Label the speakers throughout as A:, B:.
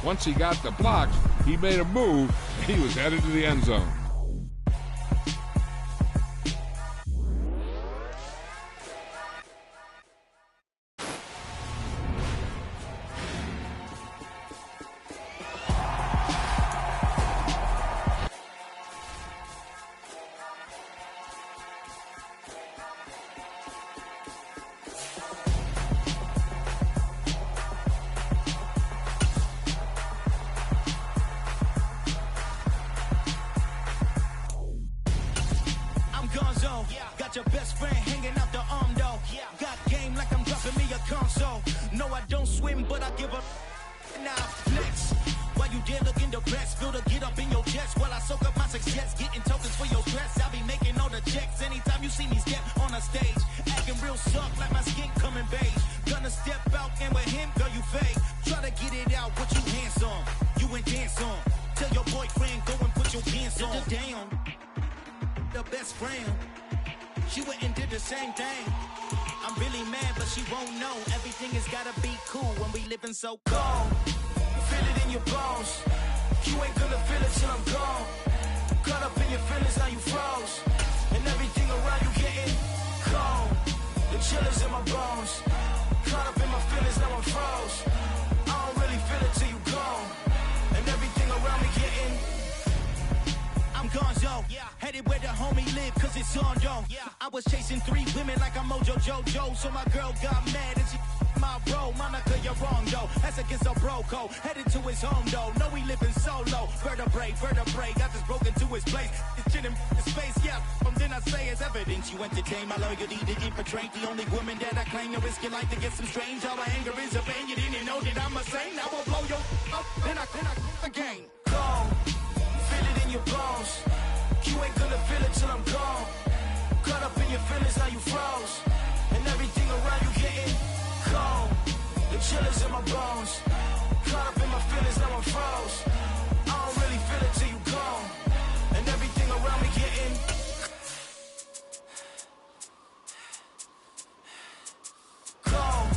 A: Once he got the blocks, he made a move. He was headed to the end zone.
B: Got your best friend hanging out the arm though. Got game like I'm dropping me a console. No, I don't swim, but I give a now flex. While you there looking depressed, feel the get up in your chest while I soak up my success, getting tokens for your stress. I'll be making all the checks anytime you see me step on a stage, acting real soft like my skin coming beige. Gonna step out and with him, girl, you fake. Try to get it out, but you handsome. You ain't dance on. Tell your boyfriend go and put your pants on. Down, the best friend. She went and did the same thing. I'm really mad, but she won't know. Everything has gotta be cool when we living so cold. Feel it in your bones. You ain't gonna feel it till I'm gone. Caught up in your feelings, now you froze. And everything around you getting cold. The chill is in my bones. Caught up in my feelings, now I'm froze. I don't really feel it till you gone. And everything around me getting I'm gonzo, headed where the homie live, cause it's on, yo. I was chasing 3 women like I'm Mojo Jojo, so my girl got mad and she my bro. Monica, you're wrong, though. That's against a bro code. Headed to his home, though. No, we living solo. Vertebrae, got this broken to his place. It's shit in his face, yeah. From then I say it's evidence you entertain my loyalty to infiltrate. The only woman that I claim to risk your life to get some strange. All my anger is a pain. You didn't know that I'm a saint. I will blow your up, then I again. Go. Feel it in your bones. You ain't gonna feel it till I'm gone. Caught up in your feelings, now you froze. And everything around you getting cold. The chill is in my bones. Caught up in my feelings, now I'm froze. I don't really feel it till you gone. And everything around me getting cold.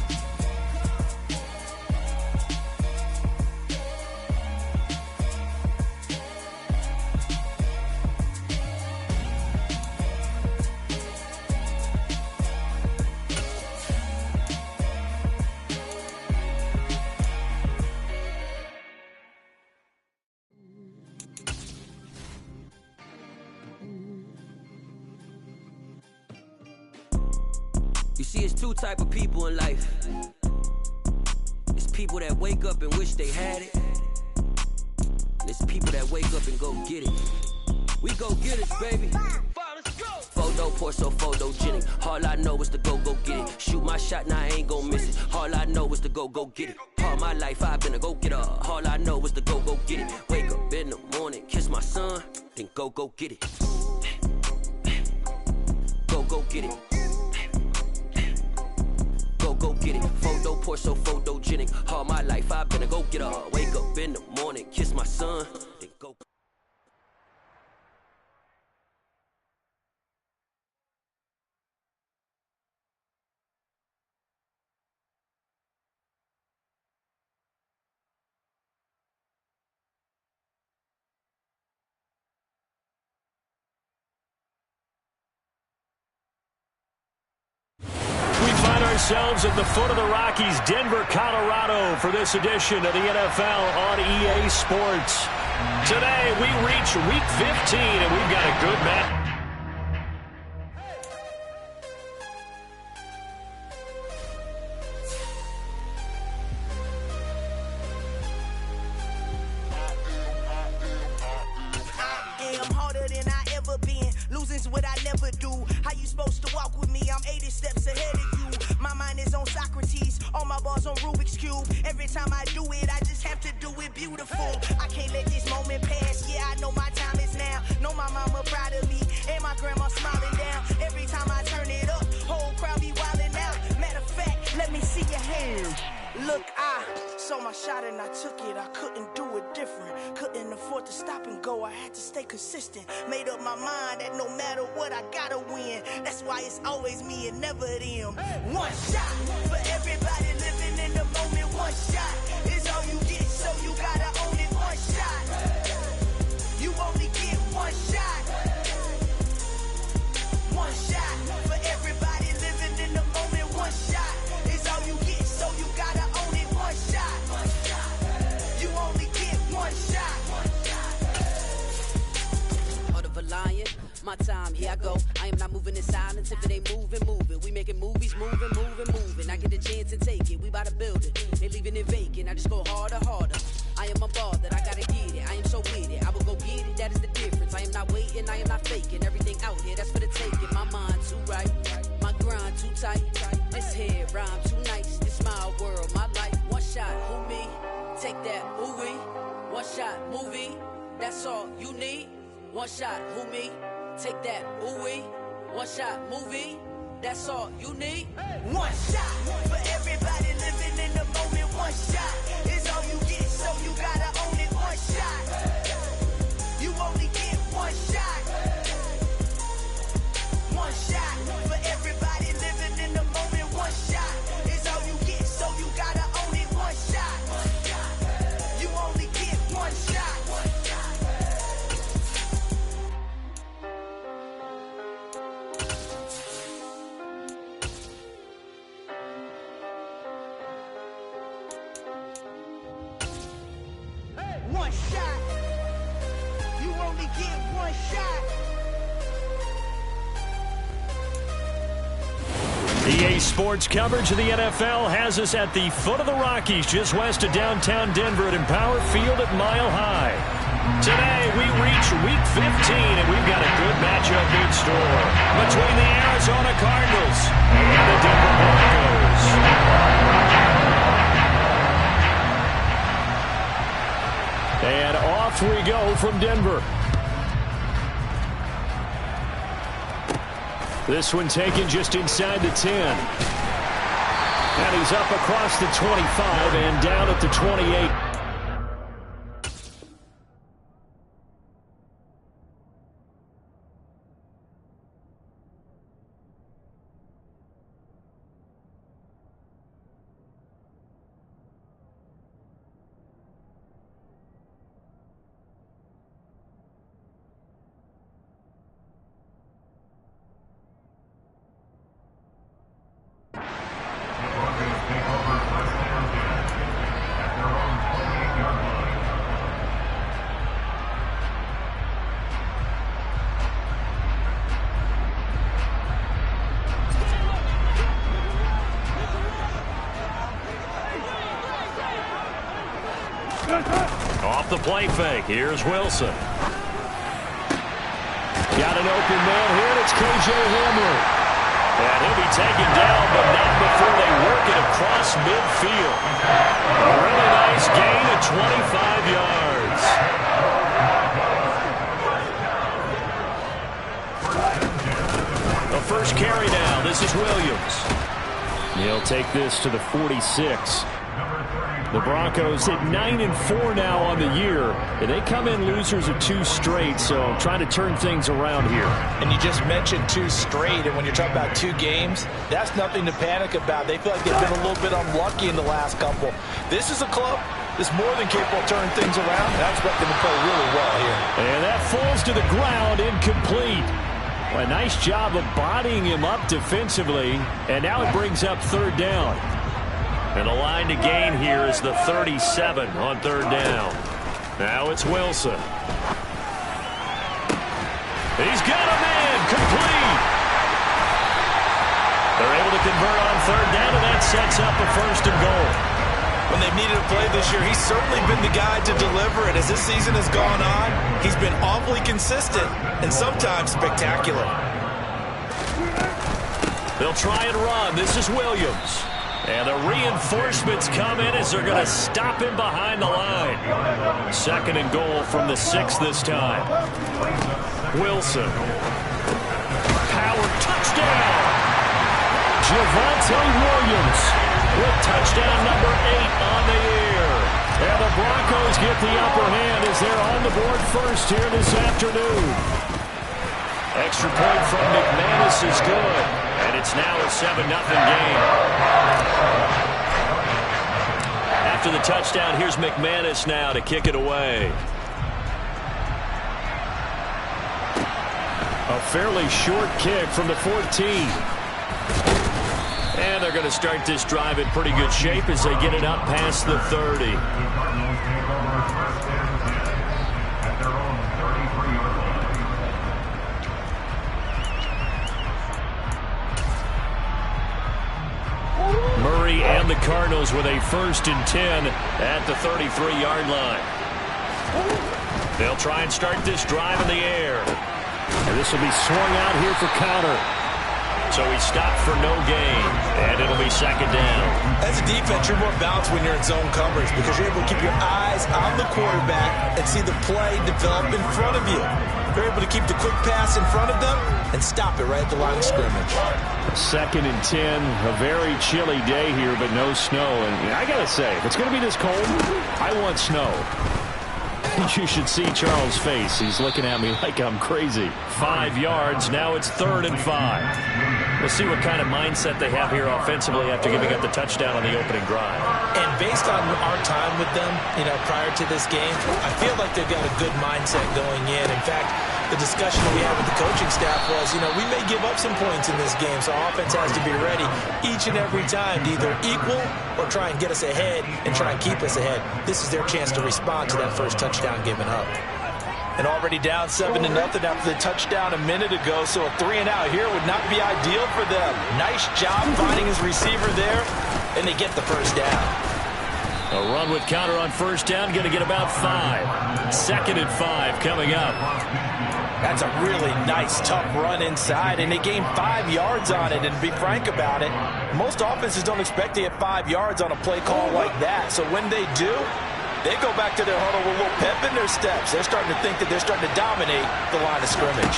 C: You see, it's 2 type of people in life. It's people that wake up and wish they had it. And it's people that wake up and go get it. We go get it, baby. Photo pour so photogenic. All I know is to go get it. Shoot my shot, now I ain't gon' miss it. All I know is to go get it. All my life I've been a go-getter. All I know is to go get it. Wake up in the morning, kiss my son, then go get it. Go get it. Go get it. Photo pour so photogenic. All my life I've been a go-getter. Wake up in the morning, kiss my son, then go.
D: Ourselves at the foot of the Rockies, Denver, Colorado, for this edition of the NFL on EA Sports. Today, we reach Week 15, and we've got a good match.
B: I'm harder than I ever been. Losing's what I never do. How you supposed to walk with me? I'm 80 steps ahead of you. My mind is on Socrates, all my bars on Rubik's Cube. Every time I do it, I just have to do it beautiful. I can't let this moment pass, yeah, I know my time is now. Know my mama proud of me, and my grandma smiling down. Every time I turn it up, whole crowd be wildin' out. Matter of fact, let me see your hands. Look, I saw my shot and I took it. I couldn't do it different. Couldn't afford to stop and go. I had to stay consistent. Made up my mind that no matter what, I gotta win. That's why it's always me and never them. One shot for everybody living in the moment. One shot is all you get, so you gotta
C: my time, here I go. I am not moving in silence. If it ain't moving, move it. We making movies, moving. I get a chance to take it. We bout to build it. They leaving it vacant. I just go harder. I am a ball that I gotta get it. I am so with it. I will go get it. That is the difference. I am not waiting. I am not faking. Everything out here, that's for the taking. My mind too right. My grind too tight. This here rhyme too nice. This my world, my life. One shot, who me? Take that, who we? One shot, movie. That's all you need. One shot, who me? Take that, who we? One shot, movie. That's all you need.
B: One shot for everybody living in the moment. One shot is all you get, so you gotta own it. One shot. You only get one shot. One shot for everybody living in the moment. One shot is all you get, so you gotta own it. One shot. You only get one shot. One shot. You only get one shot.
D: EA Sports coverage of the NFL has us at the foot of the Rockies, just west of downtown Denver at Empower Field at Mile High. Today, we reach Week 15, and we've got a good matchup in store between the Arizona Cardinals and the Denver Broncos. And off we go from Denver. This one taken just inside the 10. And he's up across the 25 and down at the 28. Off the play fake. Here's Wilson. Got an open man here. It's K.J. Hamler. And he'll be taken down, but not before they work it across midfield. A really nice gain of 25 yards. The first carry now. This is Williams. He'll take this to the 46. The Broncos hit 9-4 now on the year. They come in losers of 2 straight, so trying to turn things around here.
E: And you just mentioned 2 straight, and when you're talking about 2 games, that's nothing to panic about. They feel like they've been a little bit unlucky in the last couple. This is a club that's more than capable of turning things around. I expect them to play really well here.
D: And that falls to the ground, incomplete. A nice job of bodying him up defensively, and now it brings up 3rd down. And the line to gain here is the 37 on 3rd down. Now it's Wilson. He's got a man complete. They're able to convert on 3rd down, and that sets up a 1st and goal.
E: When they've needed a play this year, he's certainly been the guy to deliver it. As this season has gone on, he's been awfully consistent and sometimes spectacular.
D: They'll try and run. This is Williams. And the reinforcements come in as they're going to stop him behind the line. 2nd and goal from the 6 this time. Wilson. Power touchdown. Javonte Williams with touchdown number 8 on the year. And the Broncos get the upper hand as they're on the board first here this afternoon. Extra point from McManus is good. And it's now a 7-0 game. After the touchdown, here's McManus now to kick it away. A fairly short kick from the 14. And they're going to start this drive in pretty good shape as they get it up past the 30. Cardinals with a 1st and 10 at the 33-yard line. They'll try and start this drive in the air. And this will be swung out here for counter. So he stopped for no gain, and it'll be 2nd down.
E: As a defense, you're more balanced when you're in zone coverage because you're able to keep your eyes on the quarterback and see the play develop in front of you. You're able to keep the quick pass in front of them and stop it right at the line of scrimmage.
D: 2nd and 10, a very chilly day here, but no snow. And I got to say, if it's going to be this cold, I want snow. You should see Charles' face. He's looking at me like I'm crazy. 5 yards. Now it's 3rd and 5. We'll see what kind of mindset they have here offensively after giving up the touchdown on the opening drive.
E: And based on our time with them, prior to this game, I feel like they've got a good mindset going in. In fact, the discussion that we had with the coaching staff was, we may give up some points in this game, so our offense has to be ready each and every time to either equal or try and get us ahead and try and keep us ahead. This is their chance to respond to that first touchdown given up. And already down 7-0 after the touchdown a minute ago, so a 3-and-out here would not be ideal for them. Nice job finding his receiver there, and they get the first down.
D: A run with counter on 1st down, going to get about 5. 2nd and 5 coming up.
E: That's a really nice, tough run inside, and they gained 5 yards on it. And to be frank about it, most offenses don't expect to get 5 yards on a play call like that. So when they do, they go back to their huddle with a little pep in their steps. They're starting to think that they're starting to dominate the line of scrimmage.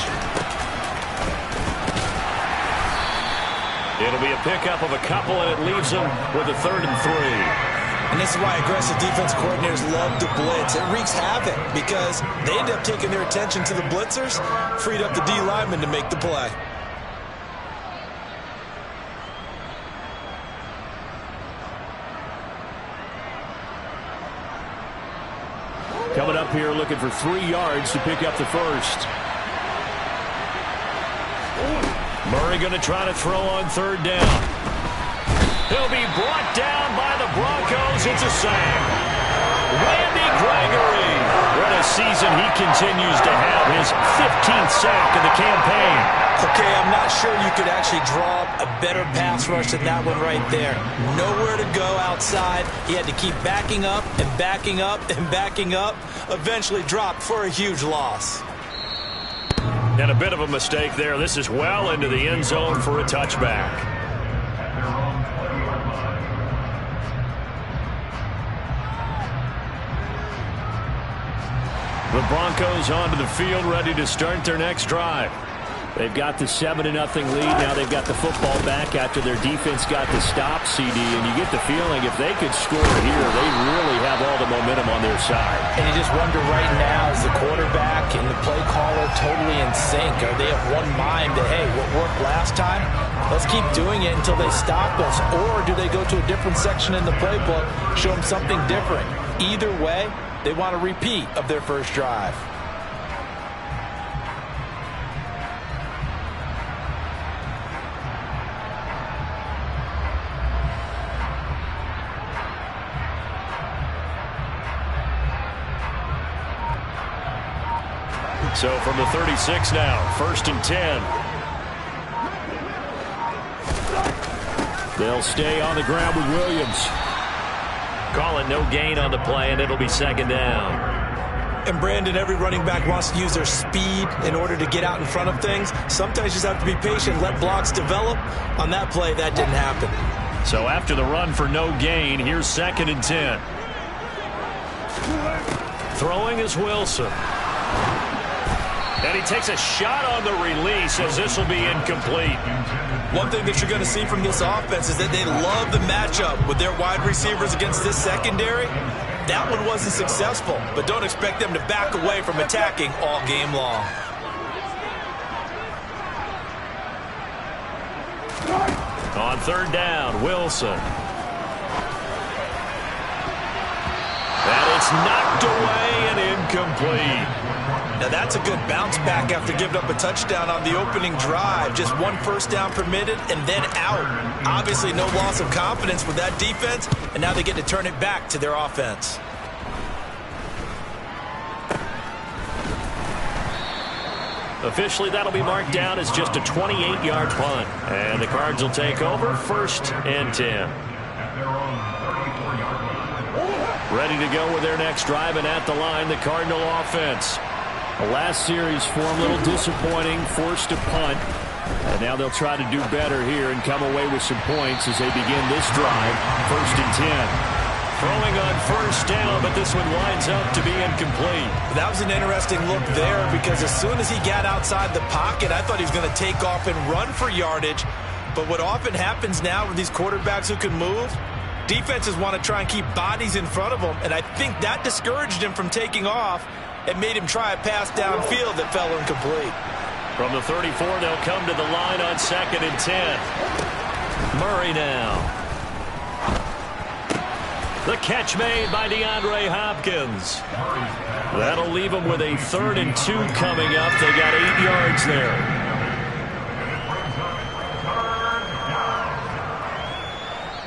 D: It'll be a pickup of a couple, and it leaves them with a 3rd and 3.
E: And this is why aggressive defense coordinators love to blitz. It wreaks havoc because they end up taking their attention to the blitzers, freed up the D lineman to make the play.
D: Coming up here looking for 3 yards to pick up the first. Murray going to try to throw on 3rd down. He'll be brought down by the Broncos. It's a sack. Randy Gregory. What a season he continues to have. His 15th sack of the campaign.
E: Okay, I'm not sure you could actually draw a better pass rush than that one right there. Nowhere to go outside. He had to keep backing up and backing up and backing up. Eventually dropped for a huge loss.
D: And a bit of a mistake there. This is well into the end zone for a touchback. The Broncos onto the field, ready to start their next drive. They've got the 7-0 lead. Now they've got the football back after their defense got the stop, CD. And you get the feeling if they could score here, they really have all the momentum on their side.
E: And you just wonder right now, is the quarterback and the play caller totally in sync? Are they of one mind that, hey, what worked last time? Let's keep doing it until they stop us. Or do they go to a different section in the playbook, show them something different? Either way, they want a repeat of their first drive.
D: So from the 36 now, 1st and 10. They'll stay on the ground with Williams. Call it no gain on the play, and it'll be 2nd down.
E: And Brandon, every running back wants to use their speed in order to get out in front of things. Sometimes you just have to be patient, let blocks develop. On that play, that didn't happen.
D: So after the run for no gain, here's 2nd and 10. Throwing is Wilson. And he takes a shot on the release as this will be incomplete.
E: One thing that you're going to see from this offense is that they love the matchup with their wide receivers against this secondary. That one wasn't successful, but don't expect them to back away from attacking all game long.
D: On 3rd down, Wilson. And it's knocked away and incomplete.
E: Now that's a good bounce back after giving up a touchdown on the opening drive. Just 1 first down permitted and then out. Obviously no loss of confidence with that defense, and now they get to turn it back to their offense.
D: Officially, that'll be marked down as just a 28-yard punt. And the Cards will take over 1st and 10. Ready to go with their next drive, and at the line, the Cardinal offense. The last series for them, a little disappointing, forced to punt. And now they'll try to do better here and come away with some points as they begin this drive. 1st and 10. Throwing on first down, but this one winds up to be incomplete.
E: That was an interesting look there because as soon as he got outside the pocket, I thought he was going to take off and run for yardage. But what often happens now with these quarterbacks who can move, defenses want to try and keep bodies in front of them, and I think that discouraged him from taking off and made him try a pass downfield that fell incomplete.
D: From the 34, they'll come to the line on 2nd and 10. Murray now. The catch made by DeAndre Hopkins. That'll leave them with a 3rd and 2 coming up. They got 8 yards there.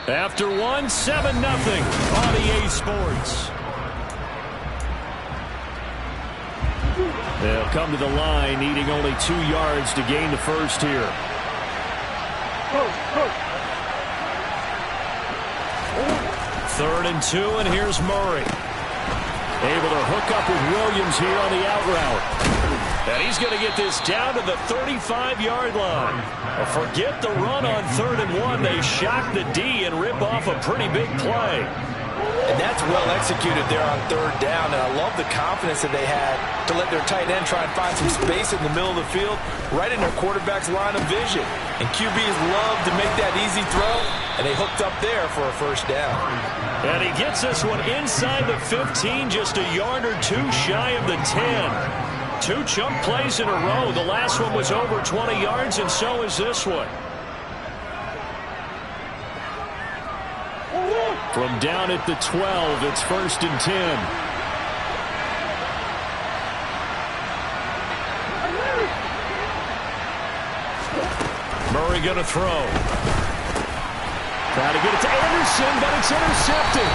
D: After 1, 7-0 on EA Sports. They'll come to the line, needing only 2 yards to gain the first here. 3rd and 2, and here's Murray. Able to hook up with Williams here on the out route. And he's going to get this down to the 35-yard line. Forget the run on 3rd and 1. They shock the D and rip off a pretty big play.
E: And that's well executed there on 3rd down, and I love the confidence that they had to let their tight end try and find some space in the middle of the field, right in their quarterback's line of vision. And QBs love to make that easy throw, and they hooked up there for a first down.
D: And he gets this one inside the 15, just a yard or 2 shy of the 10. 2 chunk plays in a row. The last one was over 20 yards, and so is this one. From down at the 12, it's 1st and 10. Murray going to throw. Trying to get it to Anderson, but it's intercepted.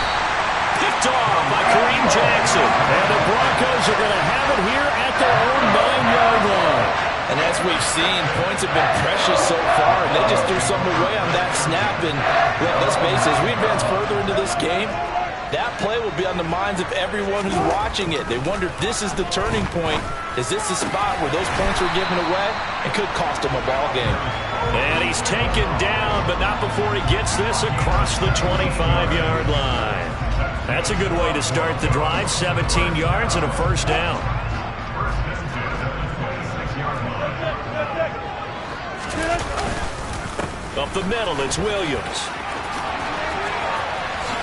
D: Picked off by Kareem Jackson. And the Broncos are going to have it here at their own 9-yard line.
E: And as we've seen, points have been precious so far, and they just threw some away on that snap. And let's face it, as we advance further into this game, that play will be on the minds of everyone who's watching it. They wonder if this is the turning point. Is this the spot where those points were given away? It could cost them a ball game.
D: And he's taken down, but not before he gets this across the 25-yard line. That's a good way to start the drive. 17 yards and a first down. Up the middle, it's Williams.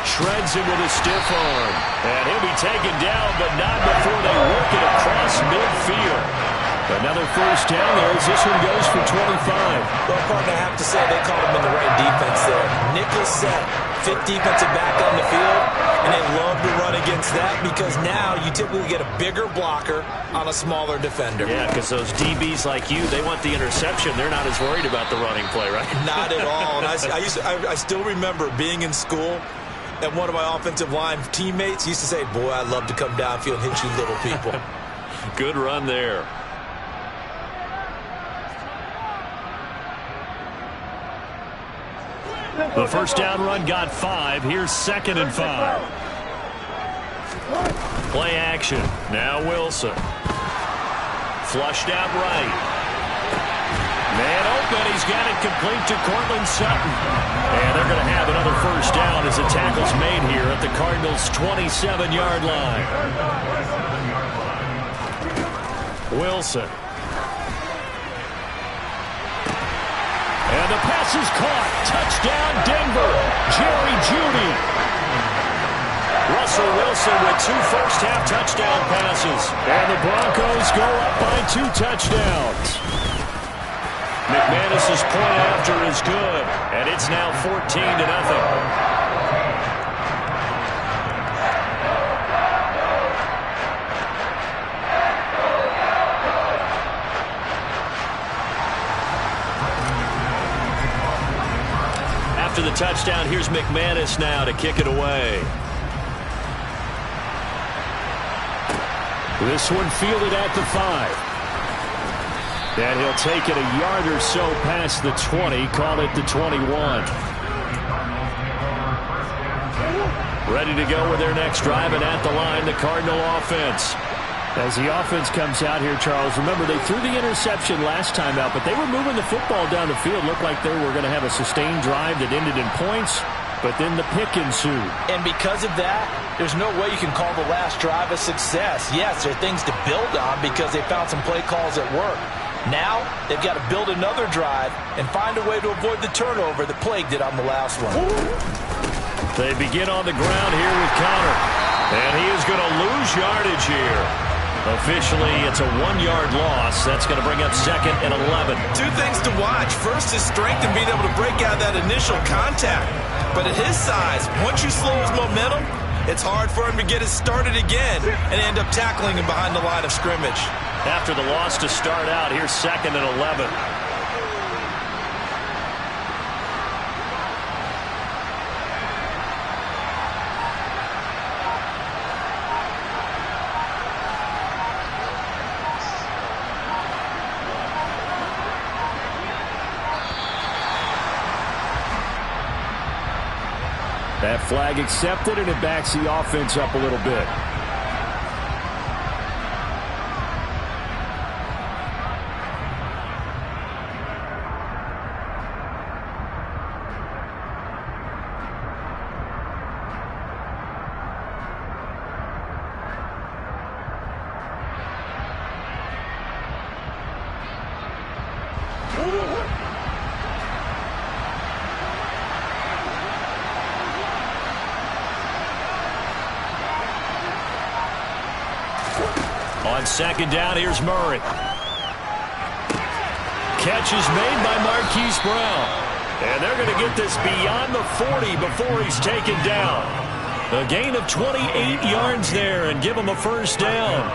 D: Shreds him with a stiff arm. And he'll be taken down, but not before they work it across midfield. Another first down there as this one goes for 25.
E: Well, partner, I have to say they called him in the right defense there. Nickel set, 5th defensive back on the field, and they love to run against that because now you typically get a bigger blocker on a smaller defender.
D: Yeah, because those DBs like you, they want the interception. They're not as worried about the running play, right?
E: Not at all. And I still remember being in school, and one of my offensive line teammates used to say, boy, I'd love to come downfield and hit you little people.
D: Good run there. The first down run got 5. Here's 2nd and 5. Play action. Now Wilson. Flushed out right. Man open. He's got it complete to Cortland Sutton. And they're going to have another first down as the tackle's made here at the Cardinals' 27-yard line. Wilson. And the pass is caught. Touchdown, Denver. Jerry Jeudy. Russell Wilson with 2 first-half touchdown passes. And the Broncos go up by 2 touchdowns. McManus's point after is good. And it's now 14-0. The touchdown. Here's McManus now to kick it away. This one fielded at the 5. And he'll take it a yard or so past the 20. Call it the 21. Ready to go with their next drive, and at the line, the Cardinal offense. As the offense comes out here, Charles, remember they threw the interception last time out, but they were moving the football down the field. Looked like they were going to have a sustained drive that ended in points, but then the pick ensued.
E: And because of that, there's no way you can call the last drive a success. Yes, there are things to build on because they found some play calls at work. Now, they've got to build another drive and find a way to avoid the turnover that plagued it on the last one.
D: They begin on the ground here with Connor, and he is going to lose yardage here. Officially, it's a 1-yard loss. That's going to bring up 2nd and 11.
E: Two things to watch. First is strength and being able to break out that initial contact. But at his size, once you slow his momentum, it's hard for him to get it started again and end up tackling him behind the line of scrimmage.
D: After the loss to start out, here's 2nd and 11. That flag accepted, and it backs the offense up a little bit. On 2nd down, here's Murray. Catch is made by Marquise Brown. And they're going to get this beyond the 40 before he's taken down. A gain of 28 yards there and give him a first down.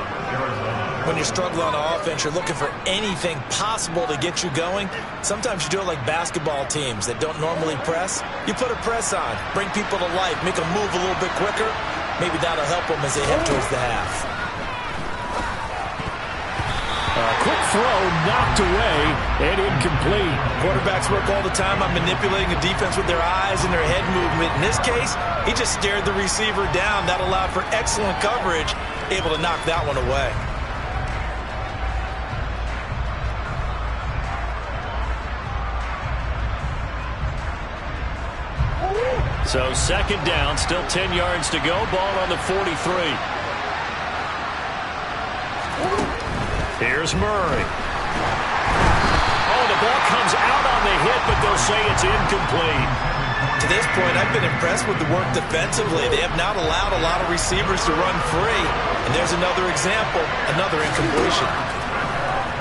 E: When you struggle on offense, you're looking for anything possible to get you going. Sometimes you do it like basketball teams that don't normally press. You put a press on, bring people to life, make them move a little bit quicker. Maybe that'll help them as they head towards the half.
D: Quick throw, knocked away, and incomplete.
E: Quarterbacks work all the time on manipulating a defense with their eyes and their head movement. In this case, he just stared the receiver down. That allowed for excellent coverage, able to knock that one away.
D: So 2nd down, still 10 yards to go. Ball on the 43. Here's Murray. Oh, the ball comes out on the hit, but they'll say it's incomplete.
E: To this point, I've been impressed with the work defensively. They have not allowed a lot of receivers to run free. And there's another example, another incompletion.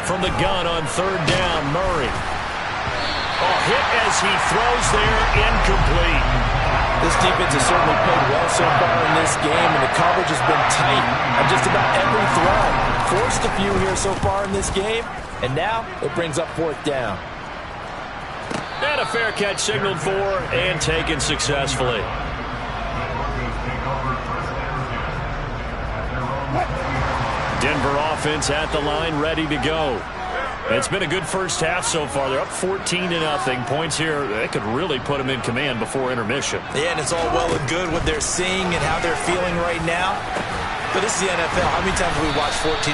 D: From the gun on 3rd down, Murray. Oh, hit as he throws there, incomplete.
E: This defense has certainly played well so far in this game, and the coverage has been tight on just about every throw. Forced a few here so far in this game, and now it brings up 4th down.
D: And a fair catch signaled for and taken successfully. Denver offense at the line, ready to go. It's been a good first half so far. They're up 14-0. Points here, they could really put them in command before intermission.
E: Yeah, and it's all well and good what they're seeing and how they're feeling right now. But this is the NFL. How many times have we watched 14-0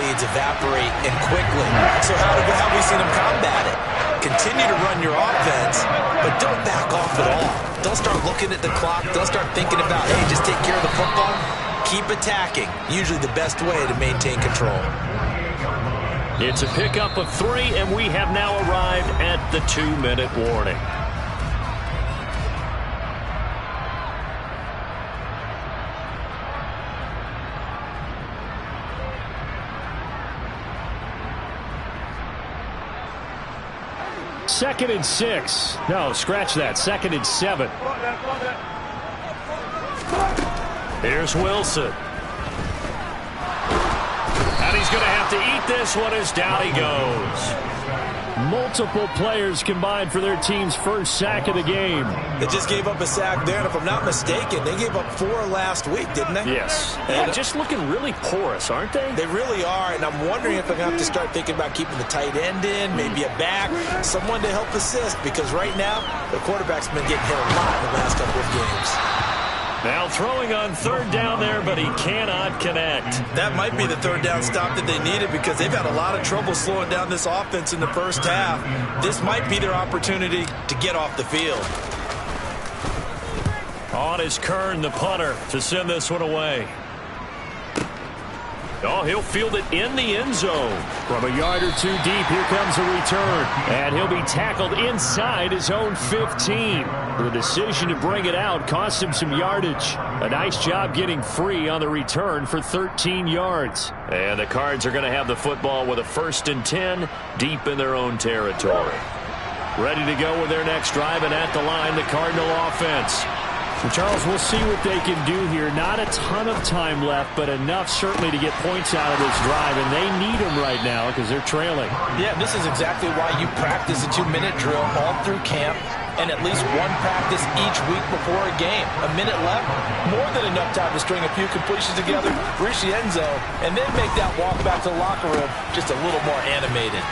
E: leads evaporate and quickly? So how have we seen them combat it? Continue to run your offense, but don't back off at all. Don't start looking at the clock. Don't start thinking about, hey, just take care of the football. Keep attacking. Usually the best way to maintain control.
D: It's a pickup of 3, and we have now arrived at the 2-minute warning. Second and 6. No, scratch that. 2nd and 7. Here's Wilson. And he's going to have to eat this one as down he goes. Multiple players combined for their team's first sack of the game.
E: They just gave up a sack there, and if I'm not mistaken, they gave up 4 last week, didn't they?
D: Yes. And just looking really porous, aren't they?
E: They really are, and I'm wondering if they're going to have to start thinking about keeping the tight end in, maybe a back, someone to help assist, because right now, the quarterback's been getting hit a lot in the last couple of games.
D: Now throwing on third down there, but he cannot connect.
E: That might be the third down stop that they needed because they've had a lot of trouble slowing down this offense in the first half. This might be their opportunity to get off the field.
D: On is Kern, the punter, to send this one away. Oh, he'll field it in the end zone. From a yard or two deep, here comes a return. And he'll be tackled inside his own 15. The decision to bring it out cost him some yardage. A nice job getting free on the return for 13 yards. And the Cards are going to have the football with a 1st and 10 deep in their own territory. Ready to go with their next drive, and at the line, the Cardinal offense. So, Charles, we'll see what they can do here. Not a ton of time left, but enough certainly to get points out of this drive, and they need them right now because they're trailing.
E: Yeah, this is exactly why you practice a 2-minute drill all through camp and at least one practice each week before a game. A minute left, more than enough time to string a few completions together, reach the end zone, and then make that walk back to the locker room just a little more animated.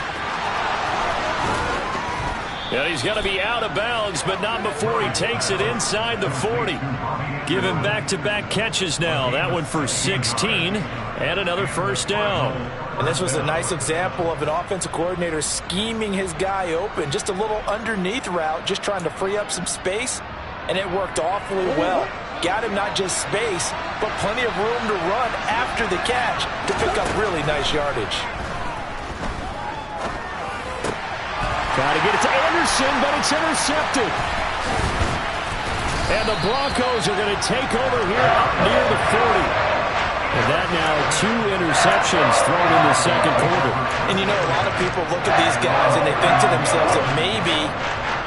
D: Yeah, he's got to be out of bounds, but not before he takes it inside the 40. Give him back-to-back catches now. That one for 16 and another first down.
E: And this was a nice example of an offensive coordinator scheming his guy open. Just a little underneath route, just trying to free up some space, and it worked awfully well. Got him not just space, but plenty of room to run after the catch to pick up really nice yardage.
D: Got to get it to Anderson, but it's intercepted. And the Broncos are going to take over here up near the 40. And that now 2 interceptions thrown in the second quarter.
E: And you know, a lot of people look at these guys and they think to themselves that maybe,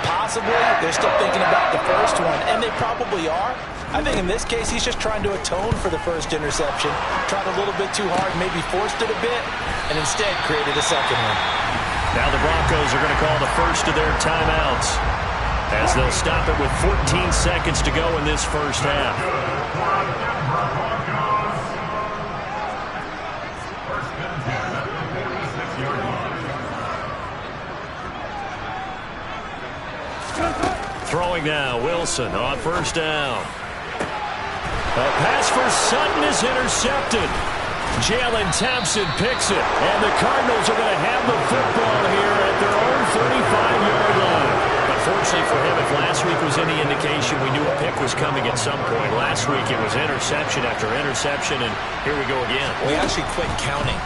E: possibly, they're still thinking about the first one. And they probably are. I think in this case, he's just trying to atone for the first interception. Tried a little bit too hard, maybe forced it a bit, and instead created a second one.
D: Now the Broncos are going to call the first of their timeouts as they'll stop it with 14 seconds to go in this first half. Throwing now, Wilson on first down. A pass for Sutton is intercepted. Jalen Thompson picks it, and the Cardinals are going to have the football here at their own 35-yard line. Unfortunately for him, if last week was any indication, we knew a pick was coming at some point. Last week it was interception after interception, and here we go again.
E: We actually quit counting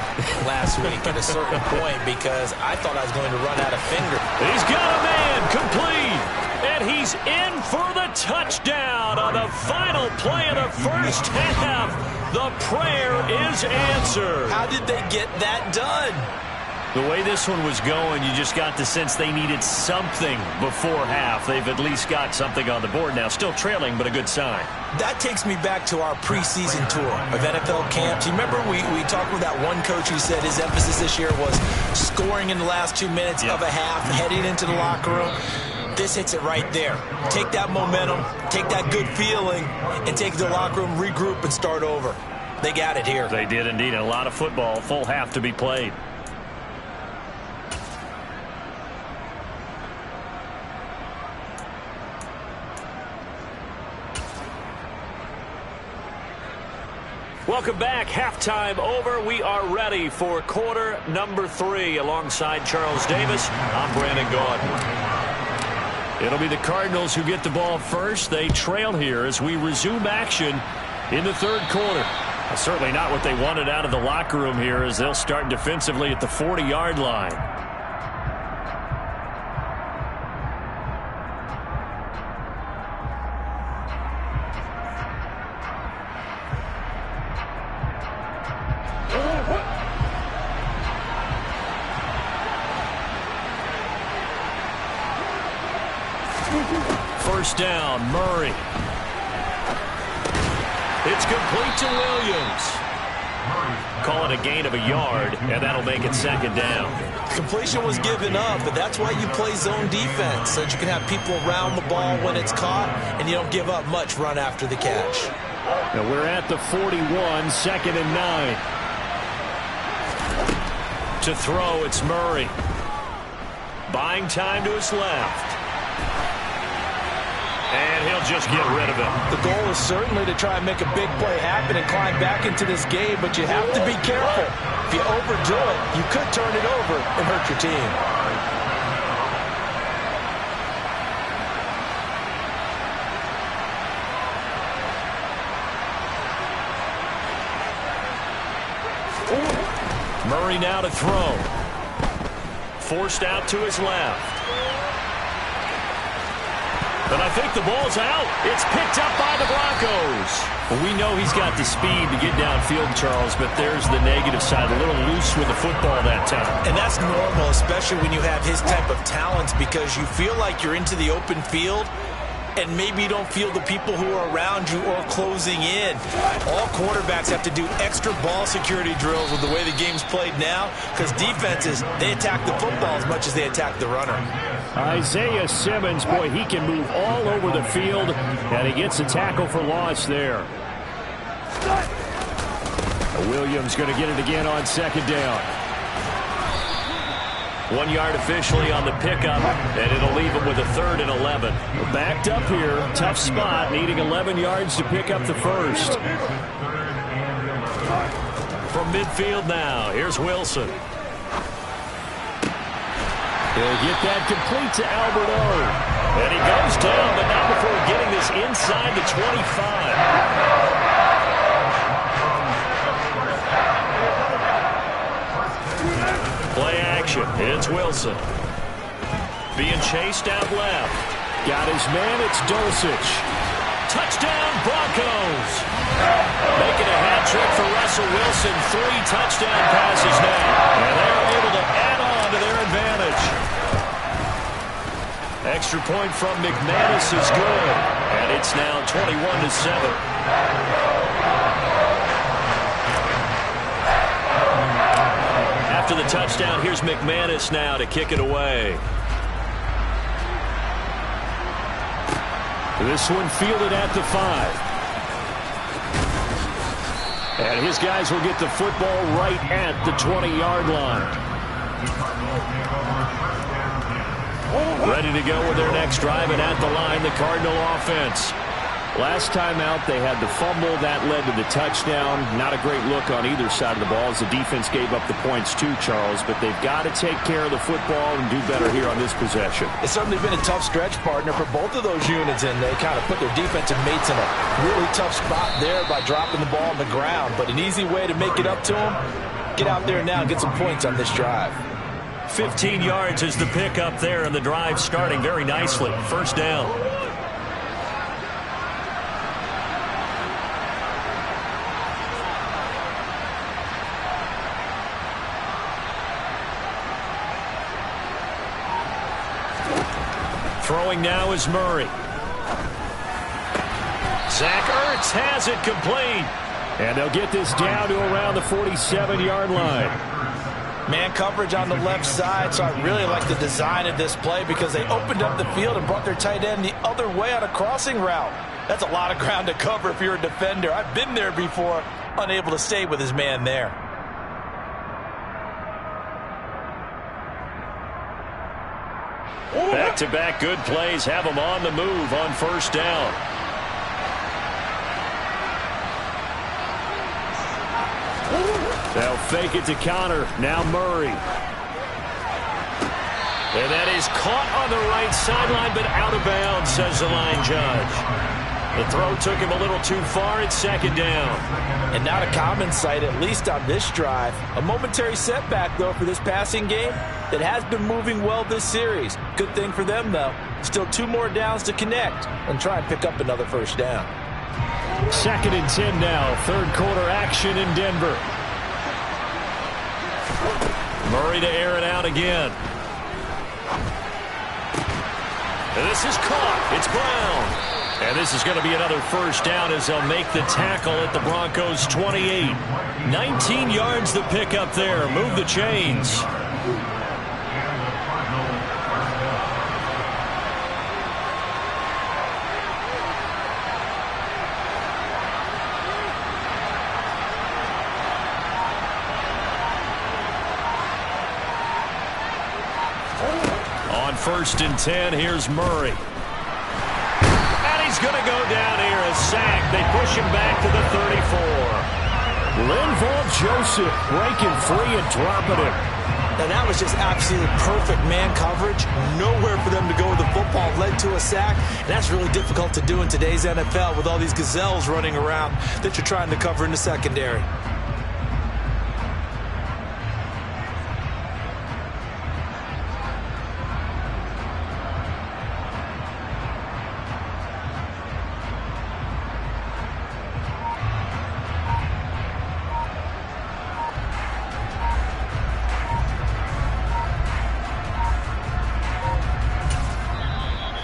E: last week at a certain point because I thought I was going to run out of finger.
D: He's got a man complete, and he's in for the touchdown on the final play of the first half. The prayer is answered.
E: How did they get that done?
D: The way this one was going, you just got the sense they needed something before half. They've at least got something on the board now. Still trailing, but a good sign.
E: That takes me back to our preseason tour of NFL camps. You remember we talked with that one coach who said his emphasis this year was scoring in the last 2 minutes of a half, heading into the locker room. This hits it right there. Take that momentum, take that good feeling, and take it to the locker room, regroup, and start over. They got it here.
D: They did indeed. A lot of football, full half to be played. Welcome back. Halftime over. We are ready for quarter number 3. Alongside Charles Davis, I'm Brandon Gaudin. It'll be the Cardinals who get the ball first. They trail here as we resume action in the third quarter. Certainly not what they wanted out of the locker room here as they'll start defensively at the 40-yard line. First down, Murray. It's complete to Williams. Call it a gain of a yard, and that'll make it second down.
E: Completion was given up, but that's why you play zone defense, so that you can have people around the ball when it's caught, and you don't give up much run after the catch.
D: Now we're at the 41, second and 9. To throw, it's Murray. Buying time to his left. And he'll just get rid of it.
E: The goal is certainly to try and make a big play happen and climb back into this game, but you have to be careful. If you overdo it, you could turn it over and hurt your team.
D: Murray now to throw. Forced out to his left. But I think the ball's out. It's picked up by the Broncos. Well, we know he's got the speed to get downfield, Charles, but there's the negative side. A little loose with the football that time.
E: And that's normal, especially when you have his type of talents, because you feel like you're into the open field and maybe you don't feel the people who are around you or closing in. All quarterbacks have to do extra ball security drills with the way the game's played now, because defenses, they attack the football as much as they attack the runner.
D: Isaiah Simmons, boy, he can move all over the field, and he gets a tackle for loss there. Williams going to get it again on second down. 1 yard officially on the pickup, and it'll leave him with a 3rd and 11. Backed up here, tough spot, needing 11 yards to pick up the first. From midfield now, here's Wilson. He'll get that complete to Albert O. And he goes down, but not before getting this inside the 25. Play action. It's Wilson. Being chased out left. Got his man. It's Dulcich. Touchdown, Broncos. Making a hat trick for Russell Wilson. 3 touchdown passes now. And they're able to add on to their advantage. Extra point from McManus is good. And it's now 21-7. After the touchdown, here's McManus now to kick it away. This one fielded at the 5. And his guys will get the football right at the 20-yard line. Ready to go with their next drive, and at the line, the Cardinal offense. Last time out, they had the fumble. That led to the touchdown. Not a great look on either side of the ball as the defense gave up the points too, Charles. But they've got to take care of the football and do better here on this possession.
E: It's certainly been a tough stretch, partner, for both of those units, and they kind of put their defensive mates in a really tough spot there by dropping the ball on the ground. But an easy way to make it up to them, get out there now and get some points on this drive.
D: 15 yards is the pickup there, and the drive starting very nicely. First down. Throwing now is Murray. Zach Ertz has it complete. And they'll get this down to around the 47-yard line.
E: Man coverage on the left side, so I really like the design of this play because they opened up the field and brought their tight end the other way on a crossing route. That's a lot of ground to cover if you're a defender. I've been there before, unable to stay with his man there.
D: Back-to-back good plays have them on the move on first down. They'll fake it to Connor. Now Murray. And that is caught on the right sideline, but out of bounds, says the line judge. The throw took him a little too far. It's second down.
E: And not a common sight, at least on this drive. A momentary setback, though, for this passing game that has been moving well this series. Good thing for them, though. Still 2 more downs to connect and try and pick up another first down.
D: 2nd and 10 now. Third quarter action in Denver. Murray to air it out again. And this is caught. It's Brown. And this is going to be another first down as they'll make the tackle at the Broncos' 28. 19 yards to pick up there. Move the chains. On 1st and 10, here's Murray. going to go down here, a sack. They push him back to the 34. Linval Joseph breaking free and dropping him.
E: And that was just absolutely perfect man coverage. Nowhere for them to go with the football. Led to a sack. And that's really difficult to do in today's NFL with all these gazelles running around that you're trying to cover in the secondary.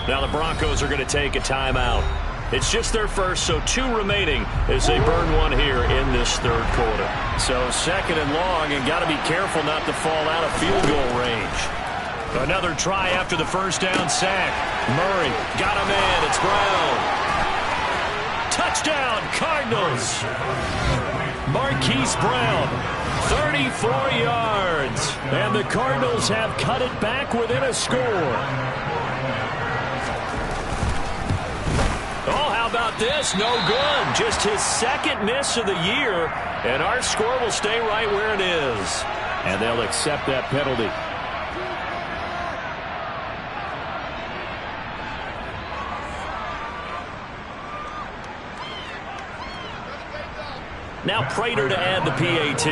D: Now the Broncos are going to take a timeout. It's just their first, so 2 remaining as they burn one here in this third quarter. So 2nd and long, and got to be careful not to fall out of field goal range. Another try after the first down sack. Murray got a man. It's Brown. Touchdown, Cardinals. Marquise Brown, 34 yards. And the Cardinals have cut it back within a score. Oh, how about this? No good. Just his 2nd miss of the year, and our score will stay right where it is. And they'll accept that penalty. Now Prater to add the PAT.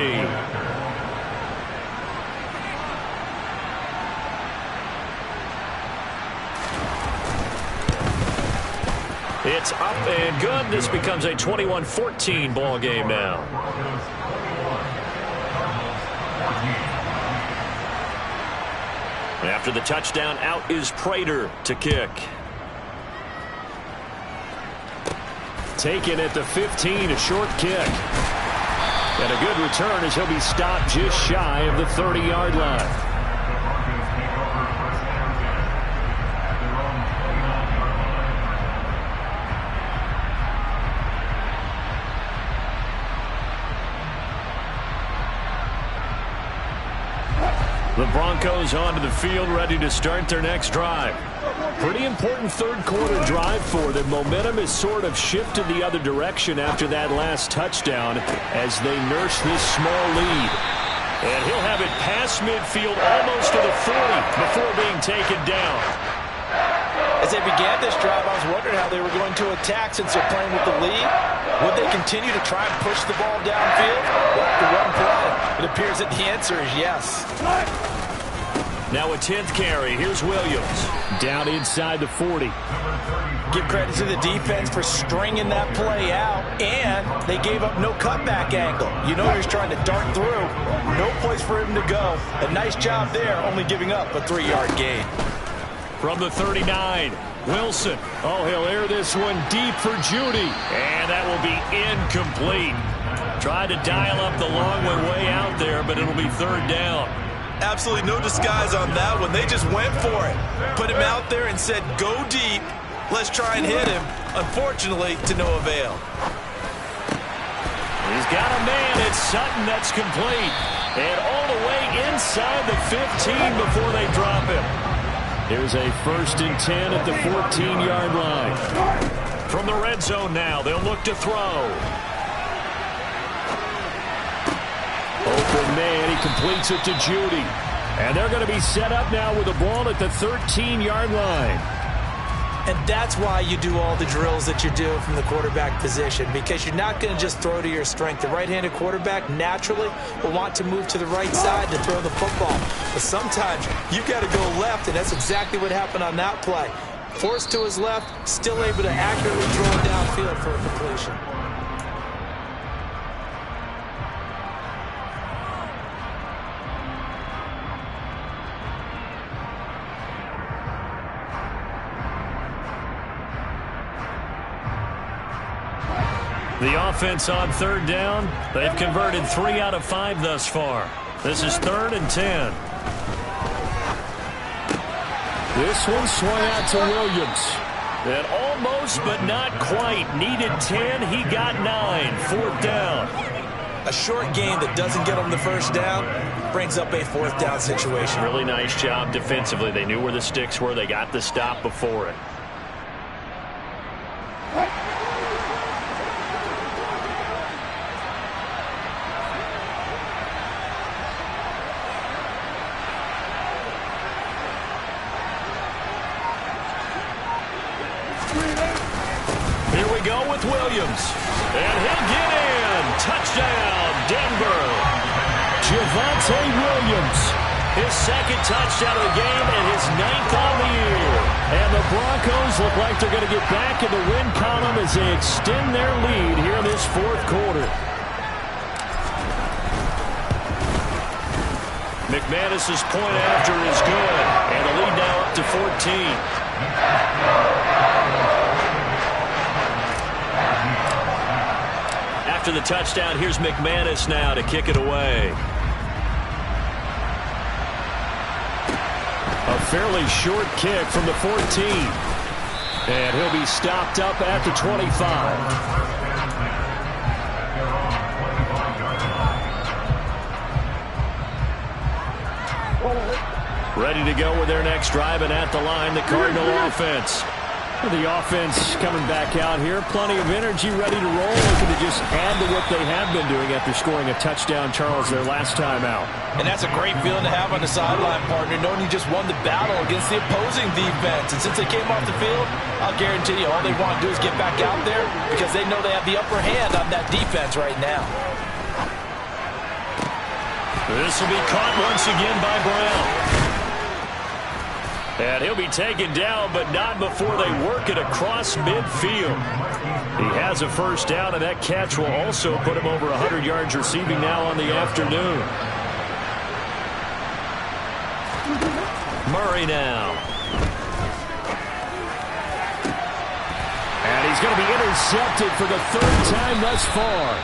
D: It's up and good. This becomes a 21-14 ball game now. After the touchdown, out is Prater to kick. Taken at the 15, a short kick. And a good return as he'll be stopped just shy of the 30-yard line. The Broncos onto the field, ready to start their next drive. Pretty important third quarter drive for them. Momentum has sort of shifted the other direction after that last touchdown as they nurse this small lead. And he'll have it past midfield almost to the 40 before being taken down.
E: As they began this drive, I was wondering how they were going to attack since they're playing with the lead. Would they continue to try and push the ball downfield? The run play. It appears that the answer is yes.
D: Now a 10th carry. Here's Williams. Down inside the 40.
E: Give credit to the defense for stringing that play out, and they gave up no cutback angle. You know he's trying to dart through. No place for him to go. A nice job there, only giving up a 3-yard gain.
D: From the 39, Wilson. Oh, he'll air this one deep for Judy. And that will be incomplete. Tried to dial up the long way out there, but it'll be 3rd down.
E: Absolutely no disguise on that one. They just went for it. Put him out there and said, go deep. Let's try and hit him. Unfortunately, to no avail.
D: He's got a man. It's Sutton. That's complete. And all the way inside the 15 before they drop him. Here's a 1st and 10 at the 14-yard line. From the red zone now, they'll look to throw. Open man, he completes it to Judy. And they're going to be set up now with the ball at the 13-yard line.
E: And that's why you do all the drills that you do from the quarterback position, because you're not going to just throw to your strength. The right-handed quarterback naturally will want to move to the right side to throw the football. But sometimes you've got to go left, and that's exactly what happened on that play. Forced to his left, still able to accurately throw it downfield for a completion.
D: The offense on 3rd down. They've converted 3 out of 5 thus far. This is 3rd and 10. This one swung out to Williams. And almost, but not quite. Needed 10. He got 9. 4th down.
E: A short game that doesn't get him the 1st down brings up a 4th down situation.
D: Really nice job defensively. They knew where the sticks were. They got the stop before it. Williams. And he'll get in. Touchdown, Denver. Javonte Williams. His second touchdown of the game and his 9th on the year. And the Broncos look like they're going to get back in the win column as they extend their lead here in this fourth quarter. McManus's point after is good. And the lead now up to 14. After the touchdown, here's McManus now to kick it away. A fairly short kick from the 14. And he'll be stopped up at the 25. Ready to go with their next drive, and at the line, the Cardinal offense. The offense coming back out here. Plenty of energy, ready to roll. Looking to just add to what they have been doing after scoring a touchdown, Charles, their last time out.
E: And that's a great feeling to have on the sideline, partner, knowing you just won the battle against the opposing defense. And since they came off the field, I'll guarantee you all they want to do is get back out there because they know they have the upper hand on that defense right now.
D: This will be caught once again by Brown. And he'll be taken down, but not before they work it across midfield. He has a first down, and that catch will also put him over 100 yards receiving now on the afternoon. Murray now. And he's going to be intercepted for the 3rd time thus far.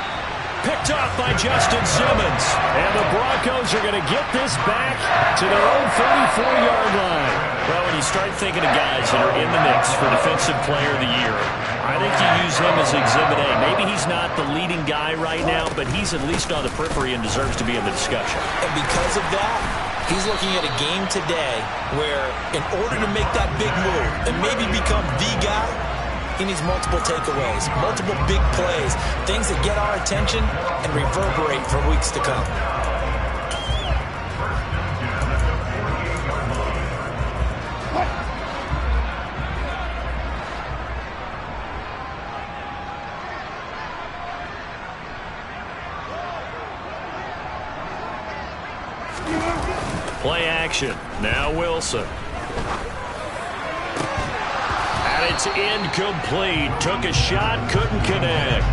D: Picked off by Justin Simmons. And the Broncos are going to get this back to their own 34-yard line. Well, when you start thinking of guys that are in the mix for Defensive Player of the Year, I think you use him as Exhibit A. Maybe he's not the leading guy right now, but he's at least on the periphery and deserves to be in the discussion.
E: And because of that, he's looking at a game today where in order to make that big move and maybe become the guy, he needs multiple takeaways, multiple big plays, things that get our attention and reverberate for weeks to come.
D: Play action. Now Wilson. And it's incomplete. Took a shot, couldn't connect.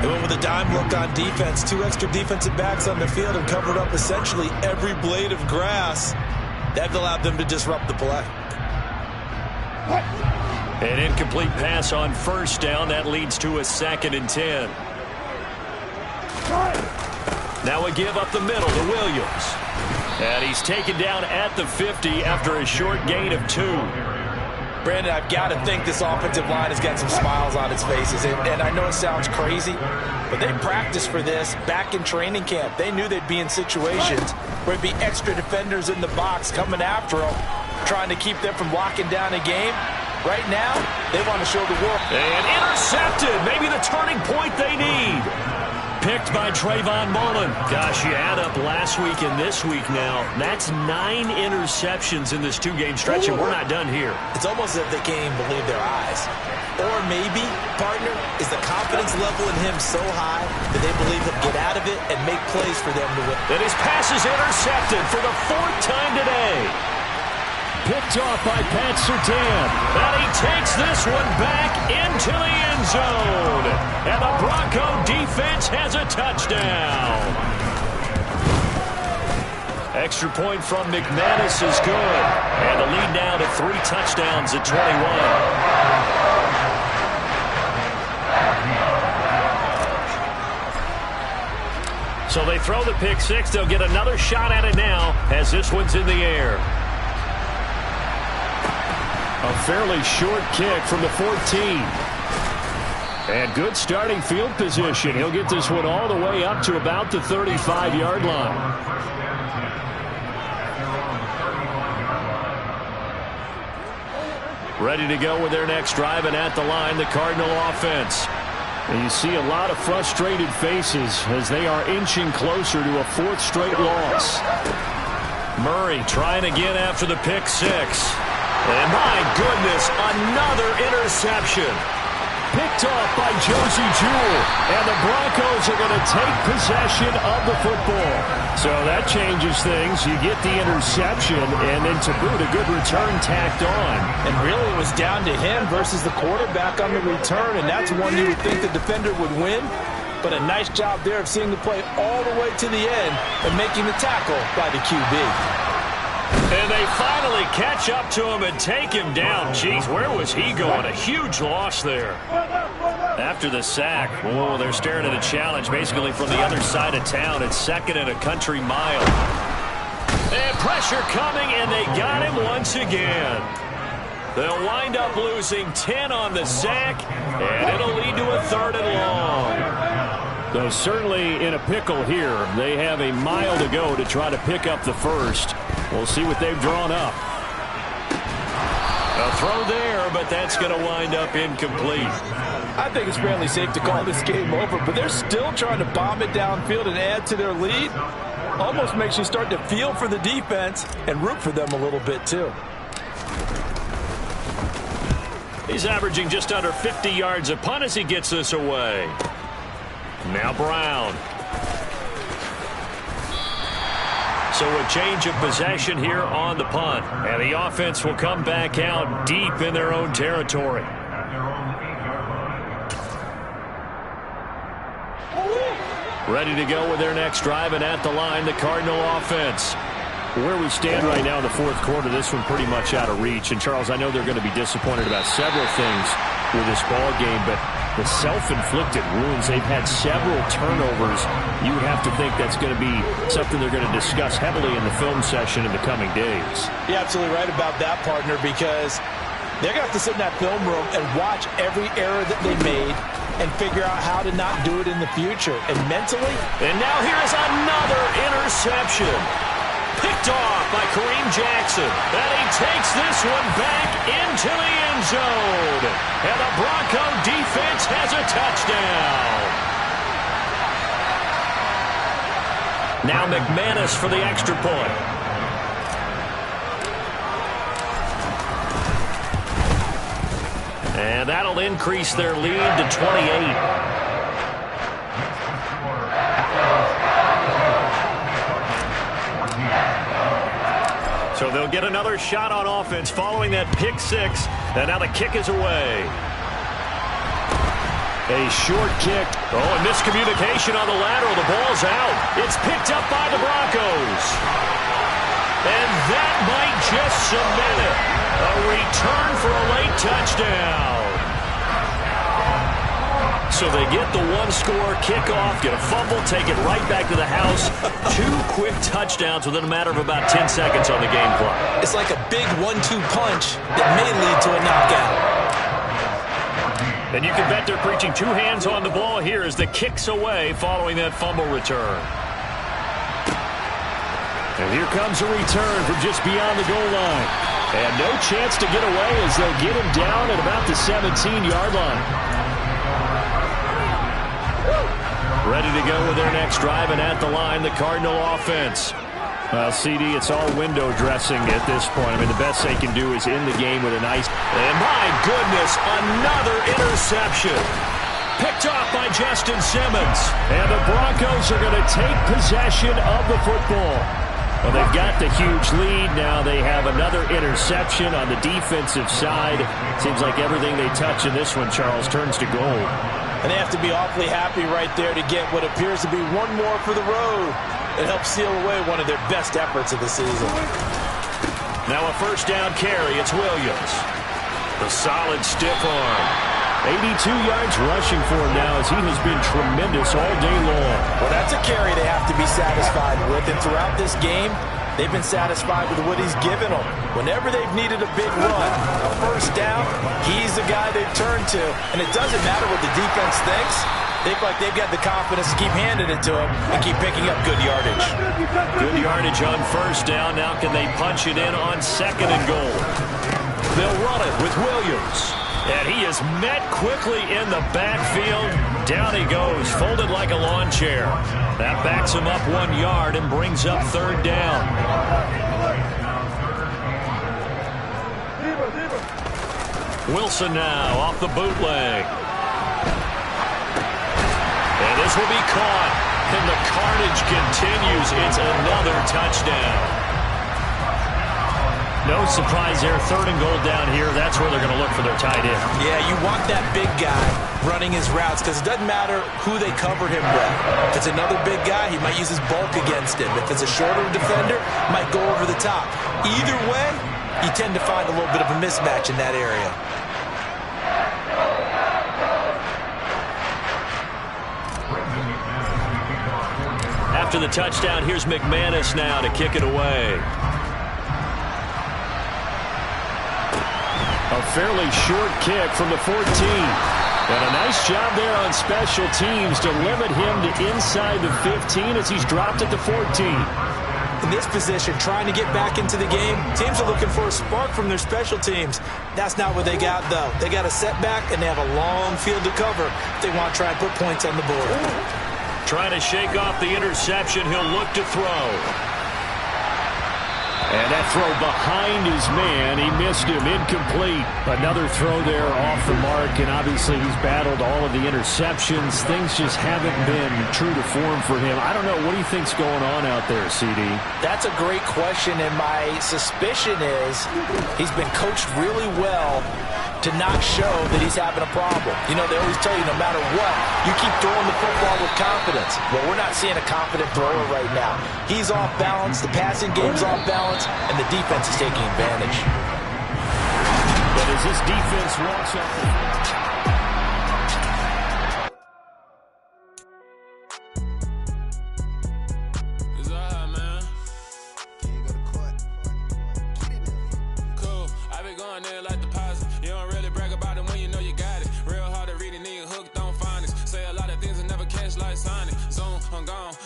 E: They went with a dime look on defense. 2 extra defensive backs on the field and covered up essentially every blade of grass. That allowed them to disrupt the play.
D: An incomplete pass on first down. That leads to a 2nd and 10. Now a give up the middle to Williams. And he's taken down at the 50 after a short gain of 2.
E: Brandon, I've got to think this offensive line has got some smiles on its faces. And I know it sounds crazy, but they practiced for this back in training camp. They knew they'd be in situations where there'd be extra defenders in the box coming after them, trying to keep them from locking down a game. Right now, they want to show the world.
D: And intercepted. Maybe the turning point they need. Picked by Trayvon Mullen. Gosh, you add up last week and this week now. That's 9 interceptions in this 2-game stretch, and we're not done here.
E: It's almost as if they can't even believe their eyes. Or maybe, partner, is the confidence level in him so high that they believe he'll get out of it and make plays for them to win.
D: And his pass is intercepted for the 4th time today. Picked off by Pat Surtain. And he takes this one back into the end zone. And the Bronco defense has a touchdown. Extra point from McManus is good. And the lead now to 3 touchdowns at 21. So they throw the pick 6. They'll get another shot at it now as this one's in the air. A fairly short kick from the 14. And good starting field position. He'll get this one all the way up to about the 35-yard line. Ready to go with their next drive, and at the line, the Cardinal offense. And you see a lot of frustrated faces as they are inching closer to a 4th straight loss. Murray trying again after the pick 6. And my goodness, another interception. picked off by Josie Jewell. And the Broncos are going to take possession of the football. So that changes things. You get the interception, and then to boot, a good return tacked on.
E: And really it was down to him versus the quarterback on the return, and that's one you would think the defender would win. But a nice job there of seeing the play all the way to the end and making the tackle by the QB.
D: And they finally catch up to him and take him down. Jeez, where was he going? A huge loss there. After the sack, oh, they're staring at a challenge basically from the other side of town. It's second and a country mile. And pressure coming, and they got him once again. They'll wind up losing 10 on the sack, and it'll lead to a 3rd and long. Though certainly in a pickle here. They have a mile to go to try to pick up the first. We'll see what they've drawn up. A throw there, but that's going to wind up incomplete.
E: I think it's fairly safe to call this game over, but they're still trying to bomb it downfield and add to their lead. Almost makes you start to feel for the defense and root for them a little bit too.
D: He's averaging just under 50 yards a punt as he gets this away. Now Brown. So a change of possession here on the punt. And the offense will come back out deep in their own territory. Ready to go with their next drive, and at the line, the Cardinal offense. Where we stand right now in the fourth quarter, this one pretty much out of reach. And, Charles, I know they're going to be disappointed about several things with this ball game, but the self-inflicted wounds, they've had several turnovers. You would have to think that's going to be something they're going to discuss heavily in the film session in the coming days.
E: You're absolutely right about that, partner, because they're going to have to sit in that film room and watch every error that they made and figure out how to not do it in the future. And mentally...
D: And now here's another interception. Picked off by Kareem Jackson. And he takes this one back into the end zone. And the Bronco defense has a touchdown. Now McManus for the extra point. And that'll increase their lead to 28. So they'll get another shot on offense following that pick six. And now the kick is away. A short kick. Oh, and miscommunication on the lateral. The ball's out. It's picked up by the Broncos. And that might just cement it. A return for a late touchdown. So they get the one-score kickoff, get a fumble, take it right back to the house. 2 quick touchdowns within a matter of about 10 seconds on the game clock.
E: It's like a big 1-2 punch that may lead to a knockout.
D: And you can bet they're preaching 2 hands on the ball here as the kick's away following that fumble return. And here comes a return from just beyond the goal line. And no chance to get away as they'll get him down at about the 17-yard line. Ready to go with their next drive, and at the line, the Cardinal offense. Well, CD, it's all window dressing at this point. I mean, the best they can do is in the game with a nice... And my goodness, another interception. Picked off by Justin Simmons. And the Broncos are going to take possession of the football. Well, they've got the huge lead. Now they have another interception on the defensive side. Seems like everything they touch in this one, Charles, turns to gold.
E: And they have to be awfully happy right there to get what appears to be one more for the road. It helps seal away one of their best efforts of the season.
D: Now a first down carry. It's Williams. The solid stiff arm. 82 yards rushing for him now as he has been tremendous all day long.
E: Well, that's a carry they have to be satisfied with. And throughout this game, they've been satisfied with what he's given them. Whenever they've needed a big run, a first down, he's the guy they've turned to. And it doesn't matter what the defense thinks. They feel like they've got the confidence to keep handing it to him and keep picking up good yardage.
D: Good yardage on first down. Now can they punch it in on second and goal? They'll run it with Williams. And he is met quickly in the backfield. Down he goes, folded like a lawn chair. That backs him up 1 yard and brings up third down. Wilson now off the bootleg. throws will be caught. And the carnage continues. It's another touchdown. No surprise there. 3rd and goal down here. That's where they're going to look for their tight end.
E: Yeah, you want that big guy running his routes because it doesn't matter who they covered him with. If it's another big guy, he might use his bulk against him. If it's a shorter defender, might go over the top. Either way, you tend to find a little bit of a mismatch in that area.
D: After the touchdown, here's McManus now to kick it away. A fairly short kick from the 14. And a nice job there on special teams to limit him to inside the 15 as he's dropped at the 14.
E: In this position, trying to get back into the game, teams are looking for a spark from their special teams. That's not what they got, though. They got a setback, and they have a long field to cover if they want to try and put points on the board.
D: Trying to shake off the interception. He'll look to throw. And that throw behind his man, he missed him, incomplete. Another throw there off the mark, and obviously he's battled all of the interceptions. Things just haven't been true to form for him. I don't know, what do you think's going on out there, CD?
E: That's a great question, and my suspicion is he's been coached really well to not show that he's having a problem. You know, they always tell you no matter what, you keep throwing the football with confidence. Well, we're not seeing a confident thrower right now. He's off balance, the passing game's off balance, and the defense is taking advantage.
D: But as this defense walks up...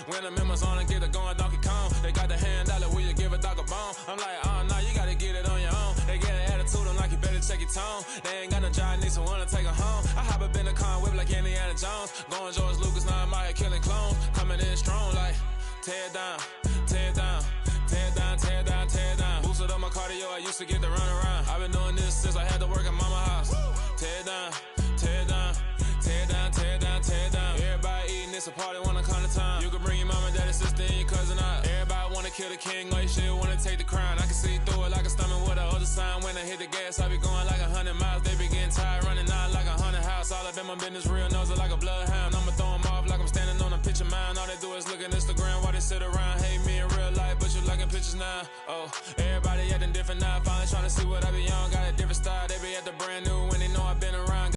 F: When the members on and get it going Donkey Kong, they got the hand out, will you give a dog a bone? I'm like, oh no, you gotta get it on your own. They get an attitude, I'm like, you better check your tone. They ain't got no job, need someone to take her home. I hop up in the car, whip like Indiana Jones. Going George Lucas, now I'm out here killing clones. Coming in strong like, tear down, tear down, tear down, tear down, tear down. Boosted up my cardio, I used to get to run around. I've been doing this since I had to work at mama house. Tear down, tear down, tear down, tear down, tear down. Everybody eating, it's a party, wanna come to time. You can bring your mama, daddy, sister, and your cousin out. Everybody wanna kill the king, like shit, wanna take the crown. I can see through it like a stomach with a other sign. When I hit the gas, I be going like 100 miles. They be getting tired, running out like 100 house. All up in my business, real nose like a bloodhound. I'ma throw them off like I'm standing on a picture mound. All they do is look at Instagram while they sit around. Hate me in real life, but you liking pictures now. Oh, everybody acting different now. Finally trying to see what I be on. Got a different style, they be at the brand new when they know I